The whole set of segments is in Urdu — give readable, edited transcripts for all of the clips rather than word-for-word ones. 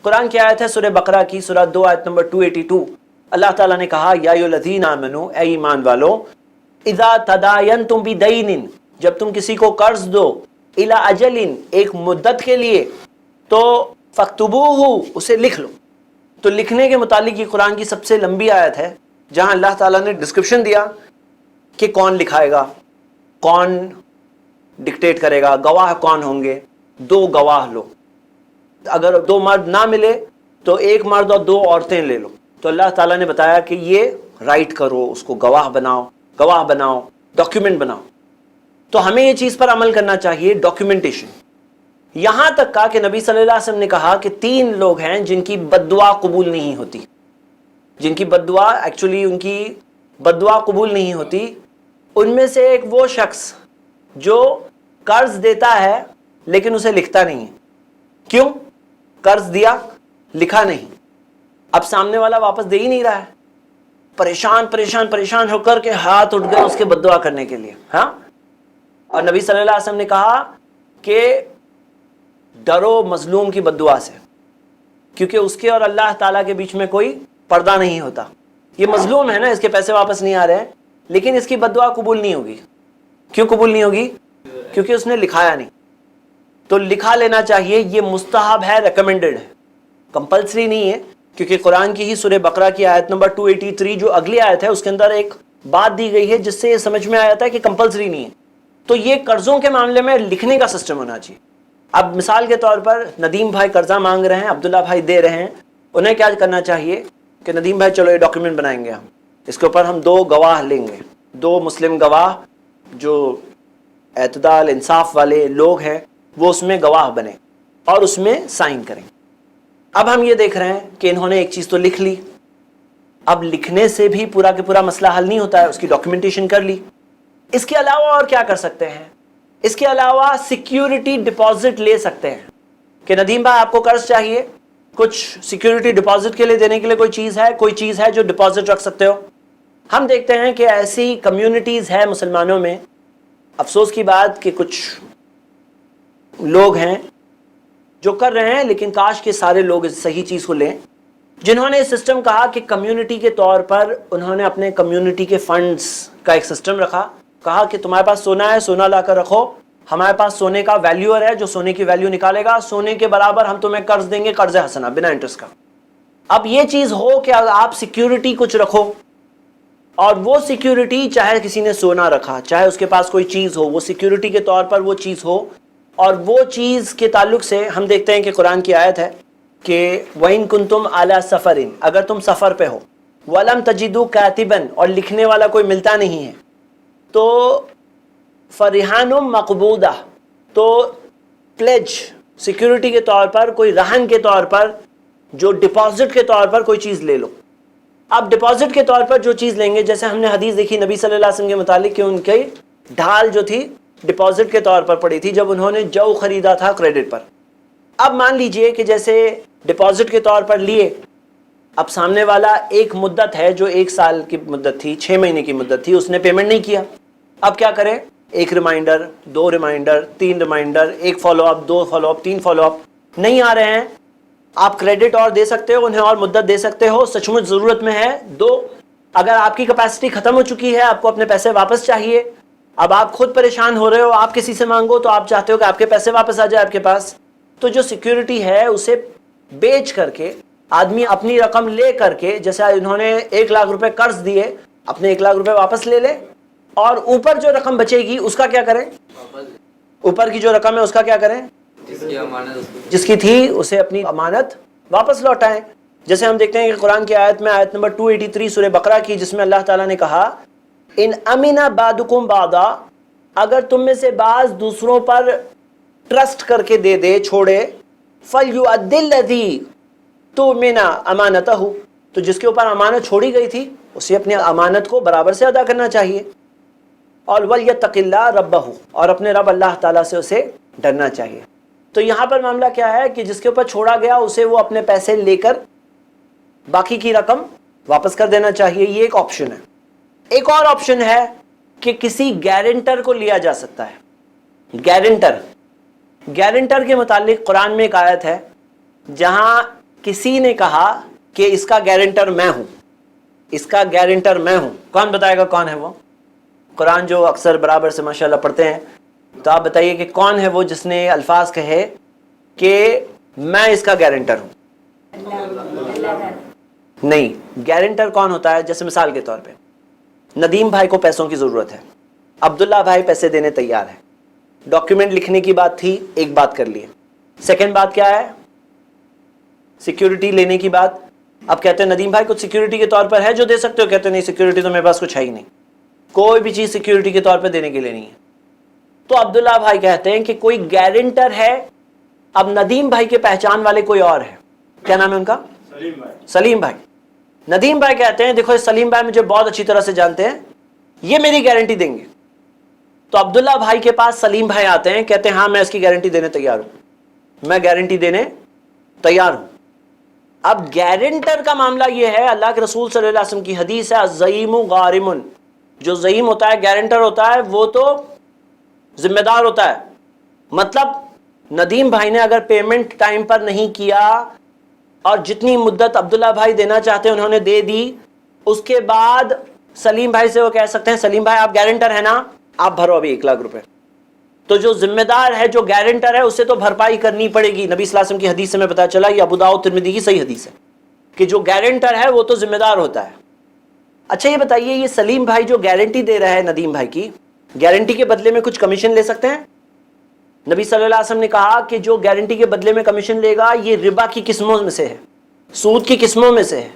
قرآن کی آیت ہے سورہ بقرہ کی سورہ 2 آیت نمبر 282. اللہ تعالیٰ نے کہا یا ایھاالذین آمنوا، اے ایمان والو، اذا تداینتم بدین، جب تم کسی کو قرض دو، الی اجل، ایک مدت کے لیے، تو فاکتبوہ، اسے لکھ لو. تو لکھنے کے متعلق یہ قرآن کی سب سے لمبی آیت ہے جہاں اللہ تعالیٰ نے ڈسکرپشن دیا کہ کون لکھائے گا، کون ڈکٹیٹ کرے گا، گواہ کون ہوں گے. 2 گواہ لو، اگر 2 مرد نہ ملے تو 1 مرد اور 2 عورتیں لے لو. تو اللہ تعالیٰ نے بتایا کہ یہ رائٹ کرو، اس کو گواہ بناؤ، ڈاکیومنٹ بناؤ. تو ہمیں یہ چیز پر عمل کرنا چاہیے، ڈاکیومنٹیشن. یہاں تک کہا کہ نبی صلی اللہ علیہ وسلم نے کہا کہ 3 لوگ ہیں جن کی بد دعا قبول نہیں ہوتی، جن کی بد دعا ایکچولی ان کی بد دعا قبول نہیں ہوتی. ان میں سے ایک وہ شخص جو قرض دیتا ہے لیکن اسے لکھتا نہیں ہے. کیوں؟ قرض دیا، لکھا نہیں، اب سامنے والا واپس دے ہی نہیں رہا ہے، پریشان ہو کر کے ہاتھ اٹھ گئے اس کے بد دعا کرنے کے لیے. ہاں، اور نبی صلی اللہ علیہ وسلم نے کہا کہ ڈرو مظلوم کی بد دعا سے، کیونکہ اس کے اور اللہ تعالیٰ کے بیچ میں کوئی پردہ نہیں ہوتا. یہ مظلوم ہے نا، اس کے پیسے واپس نہیں آ رہے ہیں، لیکن اس کی بد دعا قبول نہیں ہوگی. کیوں قبول نہیں ہوگی؟ کیونکہ اس نے لکھایا نہیں. تو لکھا لینا چاہیے. یہ مستحب ہے، ریکمینڈڈ ہے، کمپلسری نہیں ہے. کیونکہ قرآن کی ہی سورہ بقرہ کی آیت نمبر 283 جو اگلی آیت ہے اس کے اندر ایک بات دی گئی ہے جس سے یہ سمجھ میں آیا تھا کہ کمپلسری نہیں ہے. تو یہ قرضوں کے معاملے میں لکھنے کا سسٹم ہونا چاہیے. اب مثال کے طور پر ندیم بھائی قرضہ مانگ رہے ہیں، عبداللہ بھائی دے رہے ہیں. انہیں کیا کرنا چاہیے کہ ندیم بھائی چلو یہ ڈاکیومنٹ بنائیں گے، ہم اس کے اوپر ہم 2 گواہ لیں گے، 2 مسلم گواہ جو اعتدال انصاف والے لوگ ہیں وہ اس میں گواہ بنے اور اس میں سائن کریں. اب ہم یہ دیکھ رہے ہیں کہ انہوں نے ایک چیز تو لکھ لی. اب لکھنے سے بھی پورا کے پورا مسئلہ حل نہیں ہوتا ہے، اس کی ڈاکیومنٹیشن کر لی. اس کے علاوہ اور کیا کر سکتے ہیں؟ اس کے علاوہ سیکیورٹی ڈپازٹ لے سکتے ہیں کہ ندیم بھائی آپ کو قرض چاہیے، کچھ سیکیورٹی ڈپازٹ کے لیے دینے کے لیے کوئی چیز ہے جو ڈپازٹ رکھ سکتے ہو. ہم دیکھتے ہیں کہ ایسی کمیونٹیز ہے مسلمانوں میں. افسوس کی بات کہ کچھ لوگ ہیں جو کر رہے ہیں، لیکن کاش کہ سارے لوگ اس صحیح چیز کو لیں، جنہوں نے سسٹم کہا کہ کمیونٹی کے طور پر انہوں نے اپنے کمیونٹی کے فنڈز کا ایک سسٹم رکھا. کہا کہ تمہارے پاس سونا ہے، سونا لا کر رکھو، ہمارے پاس سونے کا ویلیور ہے جو سونے کی ویلیو نکالے گا، سونے کے برابر ہم تمہیں قرض دیں گے، قرض حسنہ بنا انٹرسٹ کا. اب یہ چیز ہو کہ آپ سیکیورٹی کچھ رکھو، اور وہ سیکیورٹی چاہے کسی نے سونا رکھا، چاہے اس کے پاس کوئی چیز ہو، وہ سیکیورٹی کے طور پر وہ چیز ہو. اور وہ چیز کے تعلق سے ہم دیکھتے ہیں کہ قرآن کی آیت ہے کہ وَإِن كُنتُمْ عَلَى سَفَرٍ، اگر تم سفر پہ ہو، وَلَمْ تَجِدُوا كَاتِبًا، اور لکھنے والا کوئی ملتا نہیں ہے، تو فَرِحَانٌ مَقْبُودَةٌ، تو پلیج سیکیورٹی کے طور پر، کوئی رہن کے طور پر، جو ڈپازٹ کے طور پر کوئی چیز لے لو. اب ڈپازٹ کے طور پر جو چیز لیں گے، جیسے ہم نے حدیث دیکھی نبی صلی اللہ علیہ وسلم کے متعلق کہ ان کی ڈھال جو تھی ڈپازٹ کے طور پر پڑی تھی جب انہوں نے جو خریدا تھا کریڈٹ پر. اب مان لیجئے کہ جیسے ڈپازٹ کے طور پر لیے، اب سامنے والا ایک مدت ہے جو 1 سال کی مدت تھی، 6 مہینے کی مدت تھی، اس نے پیمنٹ نہیں کیا. اب کیا کریں؟ 1 reminder, 2 reminder, 3 reminder, 1 follow up, 2 follow up, 3 follow up. نہیں آ رہے ہیں، آپ کریڈٹ اور دے سکتے ہو، انہیں اور مدت دے سکتے ہو، سچ مچ ضرورت میں ہے. 2، اگر آپ کی کیپیسٹی ختم ہو چکی ہے، آپ کو اپنے پیسے واپس چاہیے، اب آپ خود پریشان ہو رہے ہو، آپ کسی سے مانگو تو آپ چاہتے ہو کہ آپ کے پیسے واپس آ جائے آپ کے پاس. تو جو سیکیورٹی ہے اسے بیچ کر کے آدمی اپنی رقم لے کر کے، جیسے انہوں نے 1 لاکھ روپے قرض دیے، اپنے 1 لاکھ روپے واپس لے لے، اور اوپر جو رقم بچے گی اس کا کیا کریں؟ اوپر کی جو رقم ہے اس کا کیا کریں؟ جس کی تھی اسے اپنی امانت واپس لوٹائیں. جیسے ہم دیکھتے ہیں کہ قرآن کی آیت میں، آیت نمبر 283 سورہ بقرہ کی، جس میں اللہ تعالیٰ نے کہا ان امن بعضکم بعضا، اگر تم میں سے بعض دوسروں پر ٹرسٹ کر کے دے دے، چھوڑے، فلیؤد الذی تؤمن امانتہ، تو جس کے اوپر امانت چھوڑی گئی تھی اسے اپنی امانت کو برابر سے ادا کرنا چاہیے. اور ولیتق اللہ ربہ، اور اپنے رب اللہ تعالیٰ سے اسے ڈرنا چاہیے. تو یہاں پر معاملہ کیا ہے کہ جس کے اوپر چھوڑا گیا اسے وہ اپنے پیسے لے کر باقی کی رقم واپس کر دینا چاہیے. یہ ایک آپشن ہے. ایک اور آپشن ہے کہ کسی گارنٹر کو لیا جا سکتا ہے. گارنٹر کے متعلق قرآن میں ایک آیت ہے جہاں کسی نے کہا کہ اس کا گارنٹر میں ہوں، اس کا گارنٹر میں ہوں، کون بتائے گا کون ہے وہ؟ قرآن جو اکثر برابر سے ماشاءاللہ پڑھتے ہیں، تو آپ بتائیے کہ کون ہے وہ جس نے الفاظ کہے کہ میں اس کا گارنٹر ہوں؟ نہیں، گارنٹر کون ہوتا ہے؟ جیسے مثال کے طور پہ ندیم بھائی کو پیسوں کی ضرورت ہے، عبداللہ بھائی پیسے دینے تیار ہے، ڈاکیومنٹ لکھنے کی بات تھی، ایک بات کر لیے، سیکنڈ بات کیا ہے؟ سیکیورٹی لینے کی بات۔ اب کہتے ہیں ندیم بھائی کچھ سیکیورٹی کے طور پر ہے جو دے سکتے ہو؟ کہتے ہیں نہیں، سیکیورٹی تو میرے پاس کچھ ہے ہی نہیں، کوئی بھی چیز سیکیورٹی کے طور پہ دینے کے لیے نہیں ہے۔ تو عبداللہ بھائی کہتے ہیں کہ کوئی گارنٹر ہے۔ اب ندیم بھائی کے پہچان والے کوئی اور ہے، کیا نام ہے ان کا؟ سلیم بھائی۔ ندیم بھائی کہتے ہیں دیکھو سلیم بھائی مجھے بہت اچھی طرح سے جانتے ہیں، یہ میری گارنٹی دیں گے۔ تو عبداللہ بھائی کے پاس سلیم بھائی آتے ہیں، کہتے ہیں ہاں میں اس کی گارنٹی دینے تیار ہوں، میں گارنٹی دینے تیار ہوں۔ اب گارنٹر کا معاملہ یہ ہے، اللہ کے رسول صلی اللہ علیہ وسلم کی حدیث ہے الزعیم غارم، جو زعیم ہوتا ہے، گارنٹر ہوتا ہے، وہ تو ذمہ دار ہوتا ہے۔ مطلب ندیم بھائی نے اگر پیمنٹ ٹائم پر نہیں کیا اور جتنی مدت عبداللہ بھائی دینا چاہتے ہیں انہوں نے دے دی، اس کے بعد سلیم بھائی سے وہ کہہ سکتے ہیں سلیم بھائی آپ گارنٹر ہیں نا، آپ بھرو ابھی 1,00,000 روپے۔ تو جو ذمہ دار ہے، جو گارنٹر ہے، اسے تو بھرپائی کرنی پڑے گی۔ نبی صلی اللہ علیہ وسلم کی حدیث سے میں پتا چلا، یہ ابو داؤد ترمذی کی صحیح حدیث ہے کہ جو گارنٹر ہے وہ تو ذمہ دار ہوتا ہے۔ اچھا یہ بتائیے، یہ سلیم بھائی جو گارنٹی دے رہا ہے ندیم بھائی کی، گارنٹی کے بدلے میں کچھ کمیشن لے سکتے ہیں؟ نبی صلی اللہ علیہ وسلم نے کہا کہ جو گارنٹی کے بدلے میں کمیشن لے گا یہ ربا کی قسموں میں سے ہے، سود کی قسموں میں سے ہے۔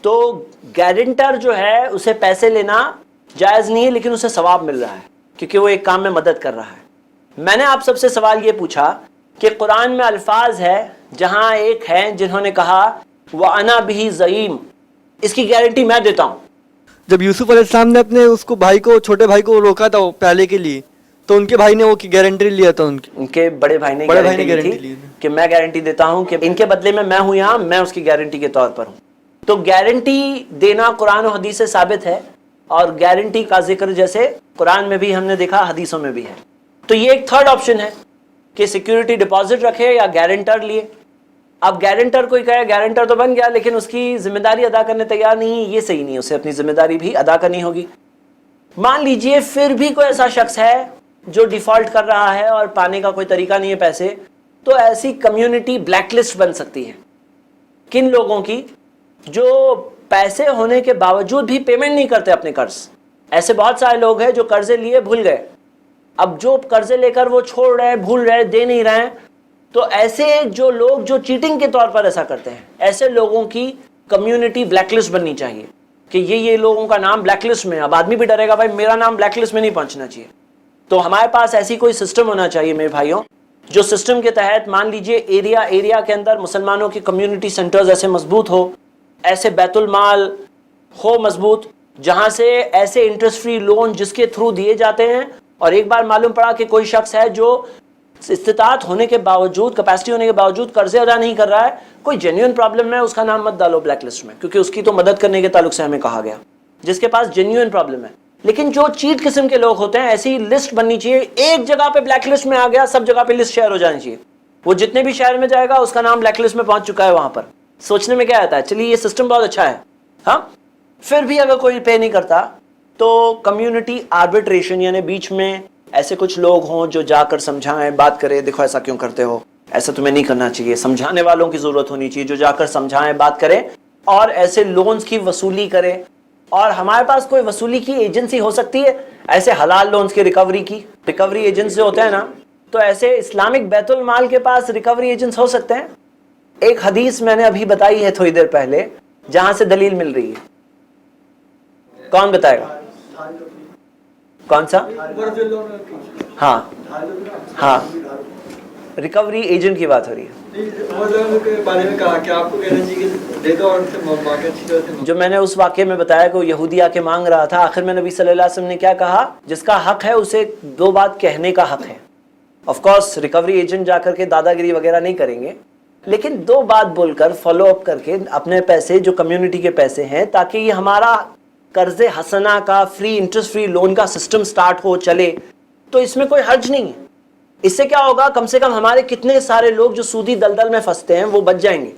تو گارنٹر جو ہے اسے پیسے لینا جائز نہیں ہے، لیکن اسے ثواب مل رہا ہے کیونکہ وہ ایک کام میں مدد کر رہا ہے۔ میں نے آپ سب سے سوال یہ پوچھا کہ قرآن میں الفاظ ہے جہاں ایک ہیں جنہوں نے کہا وَأَنَا بِهِ زَعِيمٌ، اس کی گارنٹی میں دیتا ہوں۔ جب یوسف علیہ السلام نے اپنے اس کو بھائی کو، چھوٹے بھائی کو روکا تھا پہلے کے لیے، تو ان کے بھائی نے وہ گارنٹی لیا تھا، ان کے بڑے بھائی نے گارنٹی لی کہ میں گارنٹی دیتا ہوں کہ ان کے بدلے میں ہوں یہاں، میں اس کی گارنٹی کے طور پر ہوں۔ تو گارنٹی دینا قرآن و حدیث سے ثابت ہے، اور گارنٹی کا ذکر جیسے قرآن میں بھی ہم نے دیکھا، حدیثوں میں بھی ہے۔ تو یہ ایک تھرڈ آپشن ہے کہ سیکیورٹی ڈپازٹ رکھے یا گارنٹر لیے۔ اب گارنٹر کوئی کہے گارنٹر تو بن گیا لیکن اس کی ذمہ داری ادا کرنے تیار نہیں، یہ صحیح نہیں، اسے اپنی ذمہ داری بھی ادا کرنی ہوگی۔ مان لیجئے پھر بھی کوئی ایسا شخص ہے جو ڈیفالٹ کر رہا ہے اور پانے کا کوئی طریقہ نہیں ہے پیسے، تو ایسی کمیونٹی بلیک لسٹ بن سکتی ہے۔ کن لوگوں کی؟ جو پیسے ہونے کے باوجود بھی پیمنٹ نہیں کرتے اپنے قرض۔ ایسے بہت سارے لوگ ہیں جو قرضے لیے بھول گئے، اب جو قرضے لے کر وہ چھوڑ رہے، بھول رہے، دے نہیں رہے، تو ایسے جو لوگ جو چیٹنگ کے طور پر ایسا کرتے ہیں، ایسے لوگوں کی کمیونٹی بلیک لسٹ بننی چاہیے کہ یہ لوگوں کا نام بلیک لسٹ میں۔ اب آدمی بھی ڈرے گا بھائی میرا نام بلیک لسٹ میں نہیں پہنچنا چاہیے۔ تو ہمارے پاس ایسی کوئی سسٹم ہونا چاہیے میرے بھائیوں، جو سسٹم کے تحت مان لیجئے ایریا کے اندر مسلمانوں کی کمیونٹی سینٹرز ایسے مضبوط ہو، ایسے بیت المال ہو مضبوط، جہاں سے ایسے انٹرسٹ فری لون جس کے تھرو دیے جاتے ہیں، اور ایک بار معلوم پڑا کہ کوئی شخص ہے جو استطاعت ہونے کے باوجود، کیپیسٹی ہونے کے باوجود قرضے ادا نہیں کر رہا ہے، کوئی جینیون پرابلم ہے، اس کا نام مت ڈالو بلیک لسٹ میں، کیونکہ اس کی تو مدد کرنے کے تعلق سے ہمیں کہا گیا، جس کے پاس جینیون پرابلم ہے۔ لیکن جو چیٹ قسم کے لوگ ہوتے ہیں، ایسی لسٹ بننی چاہیے، ایک جگہ پہ بلیک لسٹ میں آ گیا، سب جگہ پہ لسٹ شیئر ہو جانی چاہیے، وہ جتنے بھی شہر میں جائے گا اس کا نام بلیک لسٹ میں پہنچ چکا ہے وہاں پر۔ سوچنے میں کیا آتا ہے، چلیے یہ سسٹم بہت اچھا ہے، ہاں۔ پھر بھی اگر کوئی پے نہیں کرتا تو کمیونٹی آربیٹریشن، یعنی بیچ میں ایسے کچھ لوگ ہوں جو جا کر سمجھائیں، بات کرے، دیکھو ایسا کیوں کرتے ہو، ایسا تمہیں نہیں کرنا چاہیے، سمجھانے والوں کی ضرورت ہونی چاہیے جو جا کر سمجھائیں، بات کریں، اور ایسے لونز کی وصولی کرے۔ اور ہمارے پاس کوئی وصولی کی ایجنسی ہو سکتی ہے ایسے حلال لونز کی ریکوری ایجنٹس جو ہوتے ہیں نا، تو ایسے اسلامک بیت المال کے پاس ریکوری ایجنٹس ہو سکتے ہیں۔ ایک حدیث میں نے ابھی بتائی ہے تھوڑی دیر پہلے، جہاں سے دلیل مل رہی ہے، کون بتائے گا؟ کون سا؟ ہاں ہاں، ریکوری ایجنٹ کی بات ہو رہی ہے۔ جو میں نے اس واقعے میں بتایا کہ وہ یہودی آ کے مانگ رہا تھا، آخر میں نبی صلی اللہ علیہ وسلم نے کیا کہا؟ جس کا حق ہے اسے دو بات کہنے کا حق ہے۔ آف کورس ریکوری ایجنٹ جا کر کے دادا گیری وغیرہ نہیں کریں گے، لیکن دو بات بول کر فالو اپ کر کے اپنے پیسے جو کمیونٹی کے پیسے ہیں، تاکہ یہ ہمارا قرض حسنہ کا فری انٹرسٹ فری لون کا سسٹم سٹارٹ ہو، چلے، تو اس میں کوئی حرج نہیں ہے۔ اس سے کیا ہوگا، کم سے کم ہمارے کتنے سارے لوگ جو سودی دلدل میں پھنستے ہیں وہ بچ جائیں گے۔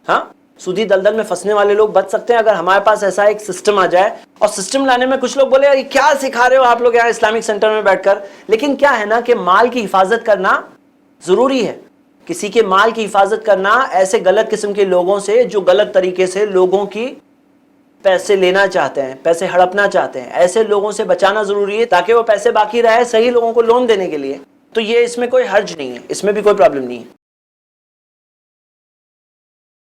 ہاں سودی دلدل میں پھنسنے والے لوگ بچ سکتے ہیں اگر ہمارے پاس ایسا ایک سسٹم آ جائے. اور سسٹم لانے میں کچھ لوگ بولے یار کیا سکھا رہے ہو آپ لوگ یہاں اسلامک سینٹر میں بیٹھ کر, لیکن کیا ہے نا کہ مال کی حفاظت کرنا ضروری ہے. کسی کے مال کی حفاظت کرنا ایسے غلط قسم کے لوگوں سے جو غلط طریقے سے لوگوں کی پیسے لینا چاہتے ہیں, پیسے ہڑپنا چاہتے ہیں, ایسے لوگوں سے بچانا ضروری ہے تاکہ وہ پیسے باقی رہے صحیح لوگوں کو لون دینے کے لیے. تو یہ اس میں کوئی حرج نہیں ہے, اس میں بھی کوئی پرابلم نہیں ہے.